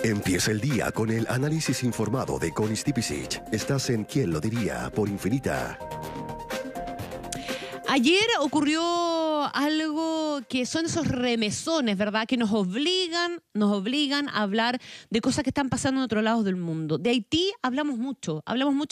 Empieza el día con el análisis informado de Connie Stipicic. Estás en ¿Quién lo diría? Por Infinita. Ayer ocurrió algo que son esos remesones, ¿verdad? Que nos obligan a hablar de cosas que están pasando en otros lados del mundo. De Haití hablamos mucho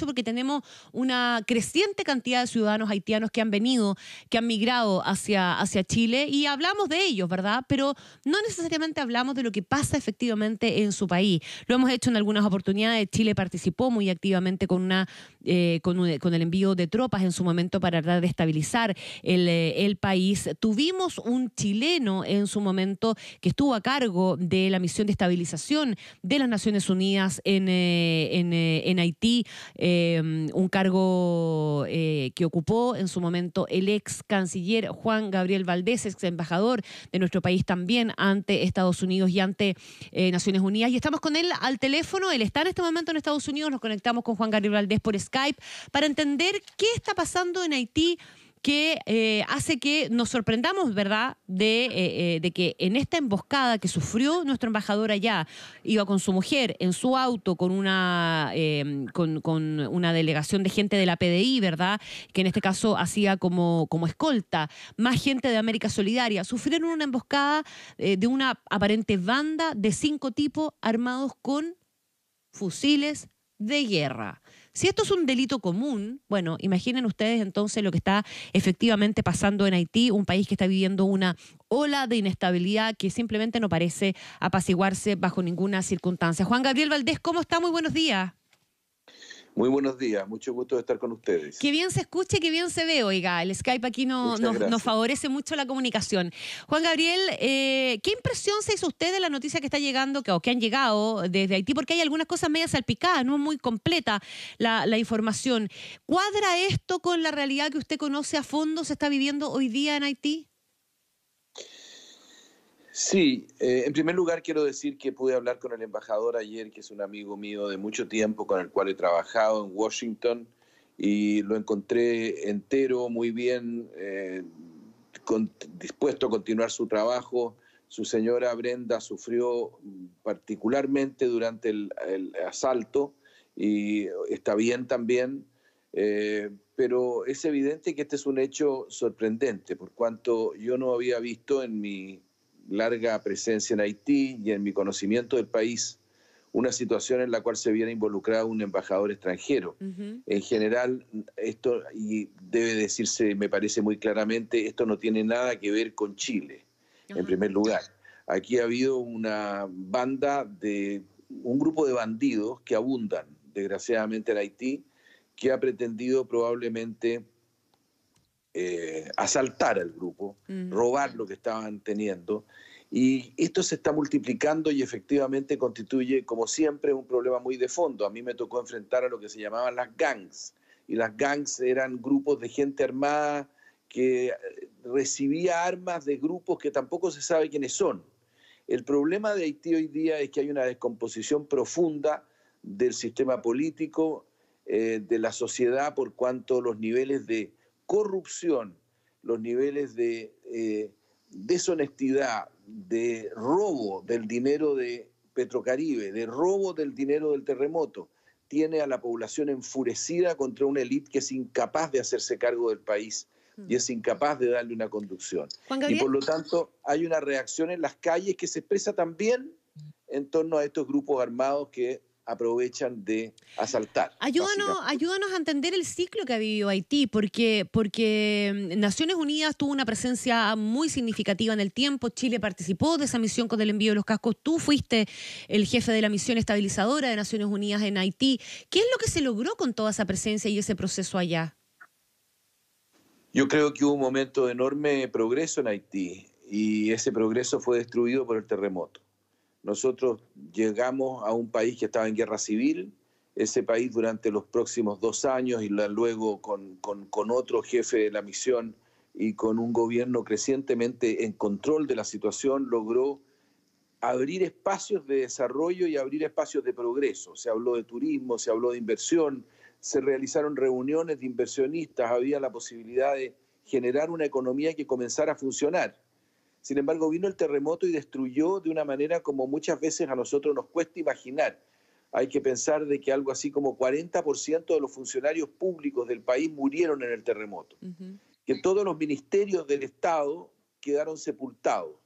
porque tenemos una creciente cantidad de ciudadanos haitianos que han venido, que han migrado hacia Chile y hablamos de ellos, ¿verdad? Pero no necesariamente hablamos de lo que pasa efectivamente en su país. Lo hemos hecho en algunas oportunidades. Chile participó muy activamente con el envío de tropas en su momento para tratar de estabilizar el país. Tuvimos un chileno en su momento que estuvo a cargo de la misión de estabilización de las Naciones Unidas en Haití, un cargo que ocupó en su momento el ex canciller Juan Gabriel Valdés, ex embajador de nuestro país también ante Estados Unidos y ante Naciones Unidas. Y estamos con él al teléfono. Él está en este momento en Estados Unidos. Nos conectamos con Juan Gabriel Valdés por Skype para entender qué está pasando en Haití, que hace que nos sorprendamos, ¿verdad?, de que en esta emboscada que sufrió nuestro embajador allá, iba con su mujer en su auto con una delegación de gente de la PDI, ¿verdad?, que en este caso hacía como escolta, más gente de América Solidaria, sufrieron una emboscada de una aparente banda de 5 tipos armados con fusiles de guerra. Si esto es un delito común, bueno, imaginen ustedes entonces lo que está efectivamente pasando en Haití, un país que está viviendo una ola de inestabilidad que simplemente no parece apaciguarse bajo ninguna circunstancia. Juan Gabriel Valdés, ¿cómo está? Muy buenos días. Muy buenos días, mucho gusto de estar con ustedes. Que bien se escuche, que bien se ve, oiga, el Skype aquí nos favorece mucho la comunicación. Juan Gabriel, ¿qué impresión se hizo usted de la noticia que está llegando, que han llegado desde Haití? Porque hay algunas cosas medias salpicadas, no es muy completa la información. ¿Cuadra esto con la realidad que usted conoce a fondo, se está viviendo hoy día en Haití? Sí, en primer lugar quiero decir que pude hablar con el embajador ayer, que es un amigo mío de mucho tiempo, con el cual he trabajado en Washington, y lo encontré entero, muy bien, dispuesto a continuar su trabajo. Su señora Brenda sufrió particularmente durante el asalto y está bien también, pero es evidente que este es un hecho sorprendente, por cuanto yo no había visto en mi larga presencia en Haití y en mi conocimiento del país una situación en la cual se viera involucrado un embajador extranjero. En general, esto, y debe decirse, me parece muy claramente, esto no tiene nada que ver con Chile, en primer lugar. Aquí ha habido un grupo de bandidos que abundan, desgraciadamente, en Haití, que ha pretendido probablemente asaltar al grupo, robar lo que estaban teniendo, y esto se está multiplicando y efectivamente constituye, como siempre, un problema muy de fondo. A mí me tocó enfrentar a lo que se llamaban las gangs, y las gangs eran grupos de gente armada que recibía armas de grupos que tampoco se sabe quiénes son. El problema de Haití hoy día es que hay una descomposición profunda del sistema político, de la sociedad, por cuanto los niveles de corrupción, los niveles de deshonestidad, de robo del dinero de Petrocaribe, de robo del dinero del terremoto, tiene a la población enfurecida contra una élite que es incapaz de hacerse cargo del país y es incapaz de darle una conducción. Y por lo tanto hay una reacción en las calles que se expresa también en torno a estos grupos armados que aprovechan de asaltar. Ayúdanos a entender el ciclo que ha vivido Haití, porque Naciones Unidas tuvo una presencia muy significativa en el tiempo. Chile participó de esa misión con el envío de los cascos. Tú fuiste el jefe de la misión estabilizadora de Naciones Unidas en Haití. ¿Qué es lo que se logró con toda esa presencia y ese proceso allá? Yo creo que hubo un momento de enorme progreso en Haití y ese progreso fue destruido por el terremoto. Nosotros llegamos a un país que estaba en guerra civil, ese país durante los próximos 2 años y luego con otro jefe de la misión y con un gobierno crecientemente en control de la situación, logró abrir espacios de desarrollo y abrir espacios de progreso. Se habló de turismo, se habló de inversión, se realizaron reuniones de inversionistas, había la posibilidad de generar una economía que comenzara a funcionar. Sin embargo, vino el terremoto y destruyó de una manera como muchas veces a nosotros nos cuesta imaginar. Hay que pensar de que algo así como 40% de los funcionarios públicos del país murieron en el terremoto. Que todos los ministerios del Estado quedaron sepultados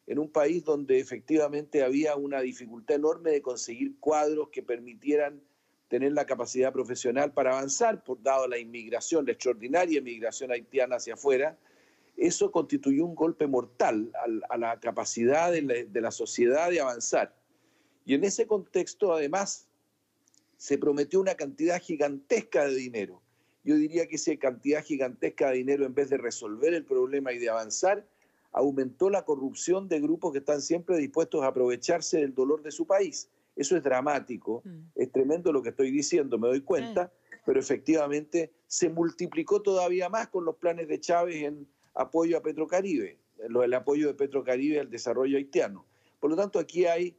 en un país donde efectivamente había una dificultad enorme de conseguir cuadros que permitieran tener la capacidad profesional para avanzar, dado la inmigración, la extraordinaria inmigración haitiana hacia afuera. Eso constituyó un golpe mortal a la capacidad de la sociedad de avanzar. Y en ese contexto, además, se prometió una cantidad gigantesca de dinero. Yo diría que esa cantidad gigantesca de dinero, en vez de resolver el problema y de avanzar, aumentó la corrupción de grupos que están siempre dispuestos a aprovecharse del dolor de su país. Eso es dramático, es tremendo lo que estoy diciendo, me doy cuenta, pero efectivamente se multiplicó todavía más con los planes de Chávez en apoyo a Petrocaribe, el apoyo de Petrocaribe al desarrollo haitiano. Por lo tanto, aquí hay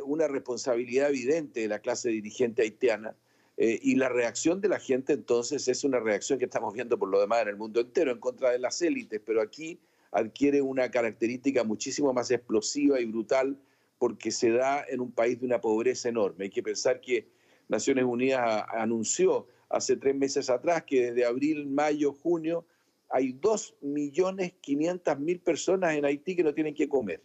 una responsabilidad evidente de la clase dirigente haitiana, y la reacción de la gente entonces es una reacción que estamos viendo por lo demás en el mundo entero en contra de las élites, pero aquí adquiere una característica muchísimo más explosiva y brutal porque se da en un país de una pobreza enorme. Hay que pensar que Naciones Unidas anunció hace 3 meses atrás que desde abril, mayo, junio hay 2.500.000 personas en Haití que no tienen que comer.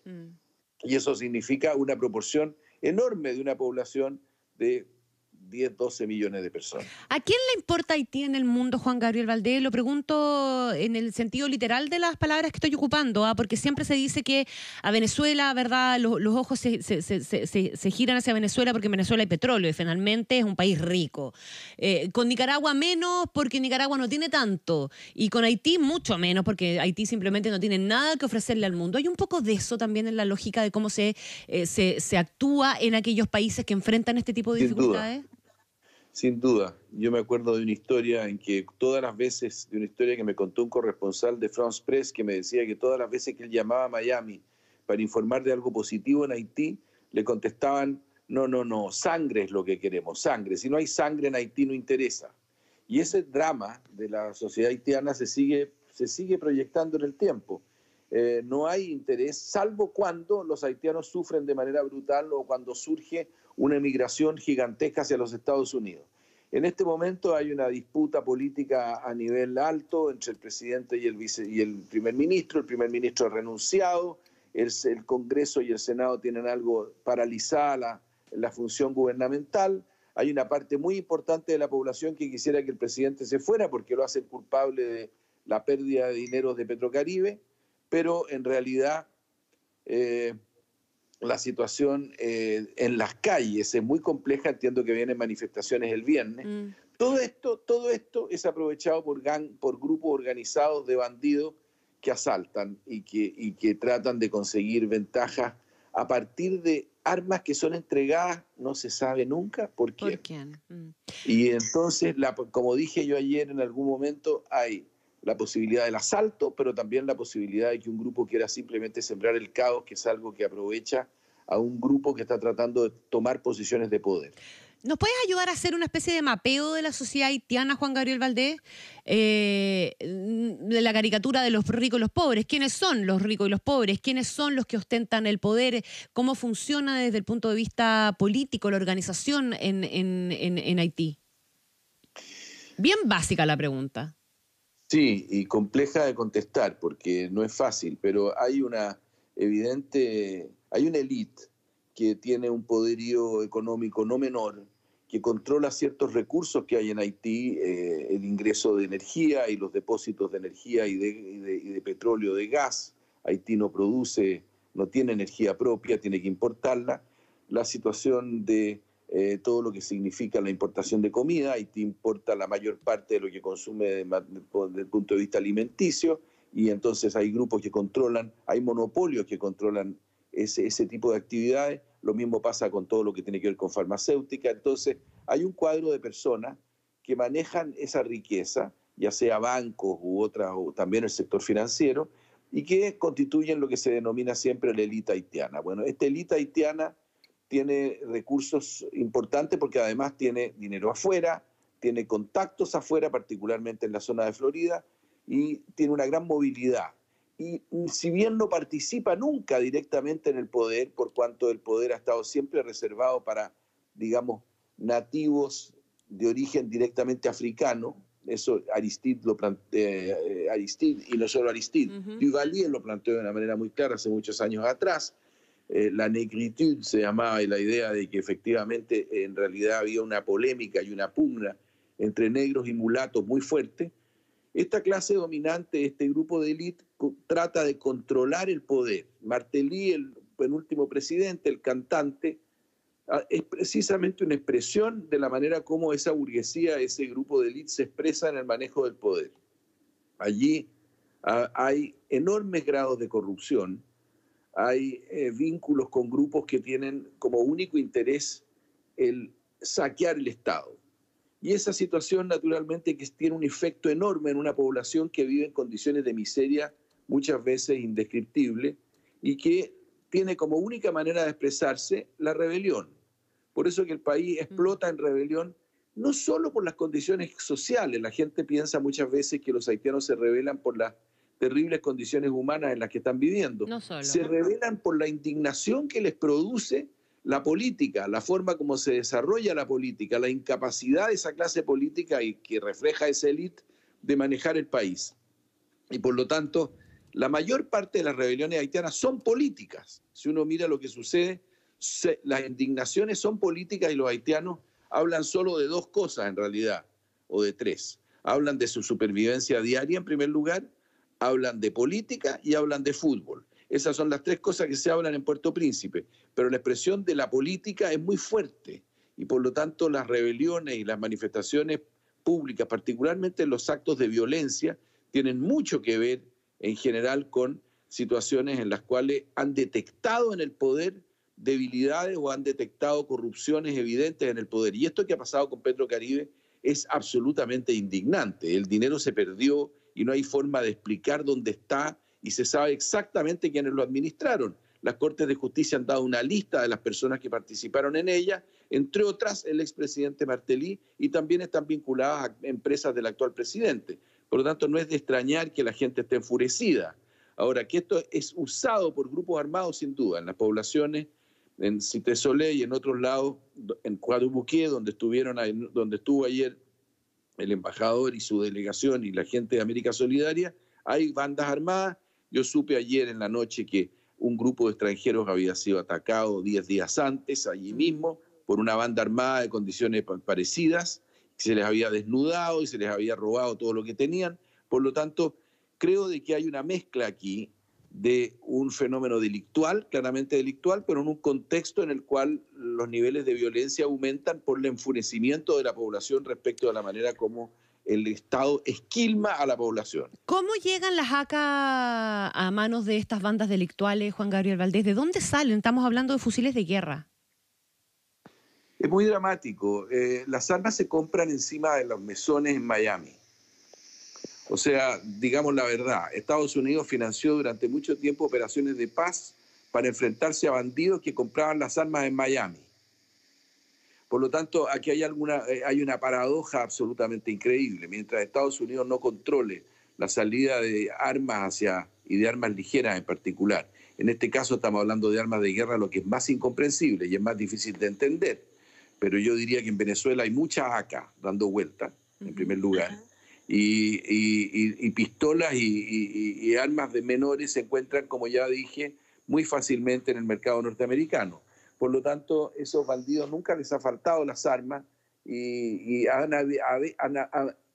Y eso significa una proporción enorme de una población de 10, 12 millones de personas. ¿A quién le importa Haití en el mundo, Juan Gabriel Valdés? Lo pregunto en el sentido literal de las palabras que estoy ocupando, porque siempre se dice que a Venezuela, ¿verdad? Los ojos se giran hacia Venezuela porque en Venezuela hay petróleo y finalmente es un país rico. Con Nicaragua menos porque Nicaragua no tiene tanto, y con Haití mucho menos porque Haití simplemente no tiene nada que ofrecerle al mundo. Hay un poco de eso también en la lógica de cómo se actúa en aquellos países que enfrentan este tipo de dificultades. Sin duda, yo me acuerdo de una historia en que todas las veces, de una historia que me contó un corresponsal de France Press que me decía que todas las veces que él llamaba a Miami para informar de algo positivo en Haití, le contestaban, no, sangre es lo que queremos, sangre. Si no hay sangre en Haití no interesa. Y ese drama de la sociedad haitiana se sigue proyectando en el tiempo. No hay interés, salvo cuando los haitianos sufren de manera brutal o cuando surge una emigración gigantesca hacia los Estados Unidos. En este momento hay una disputa política a nivel alto entre el presidente y el primer ministro. El primer ministro ha renunciado, el Congreso y el Senado tienen algo paralizada la función gubernamental. Hay una parte muy importante de la población que quisiera que el presidente se fuera porque lo hacen culpable de la pérdida de dinero de Petrocaribe, pero en realidad la situación en las calles es muy compleja. Entiendo que vienen manifestaciones el viernes. Todo esto es aprovechado por grupos organizados de bandidos que asaltan y que tratan de conseguir ventajas a partir de armas que son entregadas, no se sabe nunca por quién. ¿Por quién? Y entonces, como dije yo ayer en algún momento, hay la posibilidad del asalto, pero también la posibilidad de que un grupo quiera simplemente sembrar el caos, que es algo que aprovecha a un grupo que está tratando de tomar posiciones de poder. ¿Nos puedes ayudar a hacer una especie de mapeo de la sociedad haitiana, Juan Gabriel Valdés? De la caricatura de los ricos y los pobres. ¿Quiénes son los ricos y los pobres? ¿Quiénes son los que ostentan el poder? ¿Cómo funciona desde el punto de vista político la organización en Haití? Bien básica la pregunta. Sí, y compleja de contestar porque no es fácil, pero hay una élite que tiene un poderío económico no menor, que controla ciertos recursos que hay en Haití, el ingreso de energía y los depósitos de energía y de petróleo, de gas. Haití no tiene energía propia, tiene que importarla. La situación de todo lo que significa la importación de comida. Haití importa la mayor parte de lo que consume desde el punto de vista alimenticio, y entonces hay grupos que controlan, hay monopolios que controlan ese tipo de actividades. Lo mismo pasa con todo lo que tiene que ver con farmacéutica. Entonces hay un cuadro de personas que manejan esa riqueza, ya sea bancos u otras, o también el sector financiero, y que constituyen lo que se denomina siempre la élite haitiana. Bueno, esta élite haitiana tiene recursos importantes porque además tiene dinero afuera, tiene contactos afuera, particularmente en la zona de Florida, y tiene una gran movilidad. y si bien no participa nunca directamente en el poder, por cuanto el poder ha estado siempre reservado para, digamos, nativos de origen directamente africano, eso Aristide lo plantea, Aristide, y no solo Aristide, Duvalier lo planteó de una manera muy clara hace muchos años atrás. La negritude se llamaba, y la idea de que efectivamente en realidad había una polémica y una pugna entre negros y mulatos muy fuerte. Esta clase dominante, este grupo de élite, trata de controlar el poder. Martelly, el penúltimo presidente, el cantante, es precisamente una expresión de la manera como esa burguesía, ese grupo de élite se expresa en el manejo del poder. Allí hay enormes grados de corrupción, hay vínculos con grupos que tienen como único interés el saquear el Estado. Y esa situación, naturalmente, que tiene un efecto enorme en una población que vive en condiciones de miseria muchas veces indescriptible y que tiene como única manera de expresarse la rebelión. Por eso que el país explota en rebelión, no solo por las condiciones sociales. La gente piensa muchas veces que los haitianos se rebelan por las terribles condiciones humanas en las que están viviendo. No solo. Se rebelan por la indignación que les produce la política, la forma como se desarrolla la política, la incapacidad de esa clase política y que refleja esa élite de manejar el país. Y por lo tanto, la mayor parte de las rebeliones haitianas son políticas. Si uno mira lo que sucede, las indignaciones son políticas y los haitianos hablan solo de dos cosas en realidad, o de tres. Hablan de su supervivencia diaria en primer lugar, hablan de política y hablan de fútbol. Esas son las tres cosas que se hablan en Puerto Príncipe, pero la expresión de la política es muy fuerte y por lo tanto las rebeliones y las manifestaciones públicas, particularmente los actos de violencia, tienen mucho que ver en general con situaciones en las cuales han detectado en el poder debilidades o han detectado corrupciones evidentes en el poder. Y esto que ha pasado con Petrocaribe es absolutamente indignante. El dinero se perdió y no hay forma de explicar dónde está y se sabe exactamente quiénes lo administraron. Las Cortes de Justicia han dado una lista de las personas que participaron en ella, entre otras el expresidente Martelly, y también están vinculadas a empresas del actual presidente. Por lo tanto, no es de extrañar que la gente esté enfurecida. Ahora, que esto es usado por grupos armados, sin duda, en las poblaciones, en Cité Soleil y en otros lados, en Coadhubuqué, donde estuvo ayer el embajador y su delegación y la gente de América Solidaria, hay bandas armadas. Yo supe ayer en la noche que un grupo de extranjeros había sido atacado 10 días antes, allí mismo, por una banda armada de condiciones parecidas, se les había desnudado y se les había robado todo lo que tenían. Por lo tanto, creo de que hay una mezcla aquí de un fenómeno delictual, claramente delictual, pero en un contexto en el cual los niveles de violencia aumentan por el enfurecimiento de la población respecto a la manera como el Estado esquilma a la población. ¿Cómo llegan las ACA a manos de estas bandas delictuales, Juan Gabriel Valdés? ¿De dónde salen? Estamos hablando de fusiles de guerra. Es muy dramático. Las armas se compran encima de los mesones en Miami. O sea, digamos la verdad, Estados Unidos financió durante mucho tiempo operaciones de paz para enfrentarse a bandidos que compraban las armas en Miami. Por lo tanto, aquí hay una paradoja absolutamente increíble. Mientras Estados Unidos no controle la salida de armas y de armas ligeras en particular, en este caso estamos hablando de armas de guerra, lo que es más incomprensible y es más difícil de entender. Pero yo diría que en Venezuela hay mucha AK dando vueltas, en primer lugar, y pistolas y armas de menores se encuentran, como ya dije, muy fácilmente en el mercado norteamericano. Por lo tanto, esos bandidos nunca les ha faltado las armas y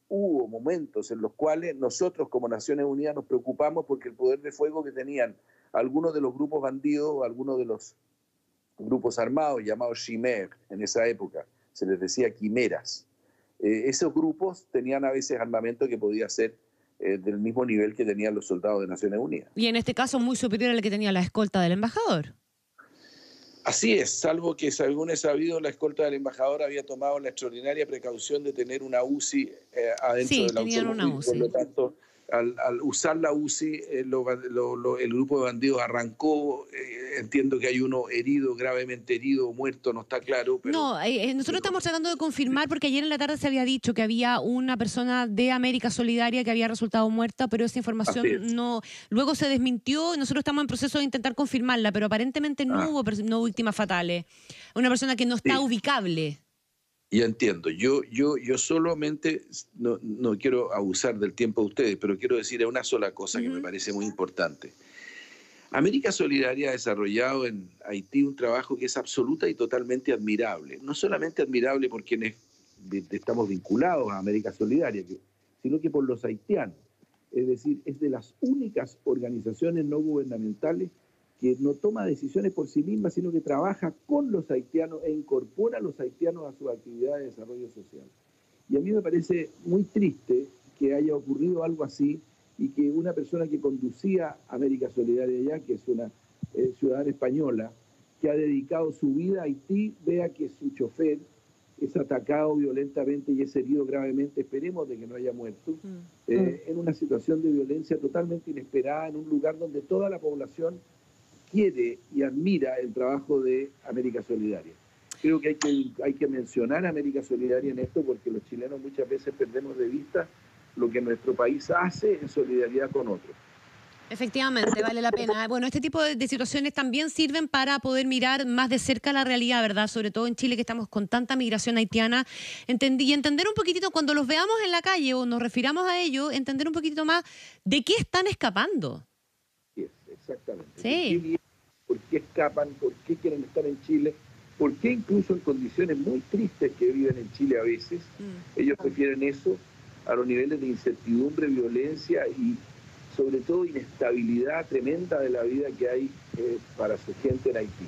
hubo momentos en los cuales nosotros como Naciones Unidas nos preocupamos porque el poder de fuego que tenían algunos de los grupos bandidos, algunos de los grupos armados llamados Chimères en esa época, se les decía quimeras. Esos grupos tenían a veces armamento que podía ser del mismo nivel que tenían los soldados de Naciones Unidas. Y en este caso muy superior al que tenía la escolta del embajador. Así es, salvo que, según he sabido, la escolta del embajador había tomado la extraordinaria precaución de tener una UCI adentro del automóvil. Una UCI. Por lo tanto, al usar la UCI, el grupo de bandidos arrancó entiendo que hay uno herido, gravemente herido o muerto, no está claro. Pero, no, nosotros estamos tratando de confirmar porque ayer en la tarde se había dicho que había una persona de América Solidaria que había resultado muerta, pero esa información no, luego se desmintió y nosotros estamos en proceso de intentar confirmarla, pero aparentemente no hubo víctimas fatales. Una persona que no está ubicable. Ya entiendo. Yo solamente no quiero abusar del tiempo de ustedes, pero quiero decir una sola cosa que me parece muy importante. América Solidaria ha desarrollado en Haití un trabajo que es absoluta y totalmente admirable. No solamente admirable por quienes estamos vinculados a América Solidaria, sino que por los haitianos. Es decir, es de las únicas organizaciones no gubernamentales que no toma decisiones por sí misma, sino que trabaja con los haitianos e incorpora a los haitianos a sus actividades de desarrollo social. Y a mí me parece muy triste que haya ocurrido algo así y que una persona que conducía América Solidaria allá, que es una ciudadana española, que ha dedicado su vida a Haití, vea que su chofer es atacado violentamente y es herido gravemente, esperemos de que no haya muerto, en una situación de violencia totalmente inesperada, en un lugar donde toda la población quiere y admira el trabajo de América Solidaria. Creo que hay que mencionar a América Solidaria en esto porque los chilenos muchas veces perdemos de vista lo que nuestro país hace en solidaridad con otros. Efectivamente, vale la pena. Bueno, este tipo de situaciones también sirven para poder mirar más de cerca la realidad, ¿verdad? Sobre todo en Chile, que estamos con tanta migración haitiana. Y entender un poquitito, cuando los veamos en la calle o nos refiramos a ellos, entender un poquito más de qué están escapando. Sí, exactamente. Sí. ¿Por qué escapan? ¿Por qué quieren estar en Chile? ¿Por qué incluso en condiciones muy tristes que viven en Chile a veces, ellos prefieren eso a los niveles de incertidumbre, violencia y sobre todo inestabilidad tremenda de la vida que hay para su gente en Haití?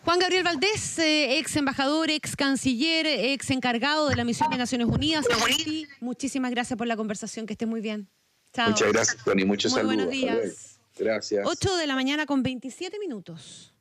Juan Gabriel Valdés, ex embajador, ex canciller, ex encargado de la misión de Naciones Unidas en Haití. Muchísimas gracias por la conversación, que esté muy bien. Chao. Muchas gracias, Tony. Muchos saludos. Buenos días. Gracias. 8 de la mañana con 27 minutos.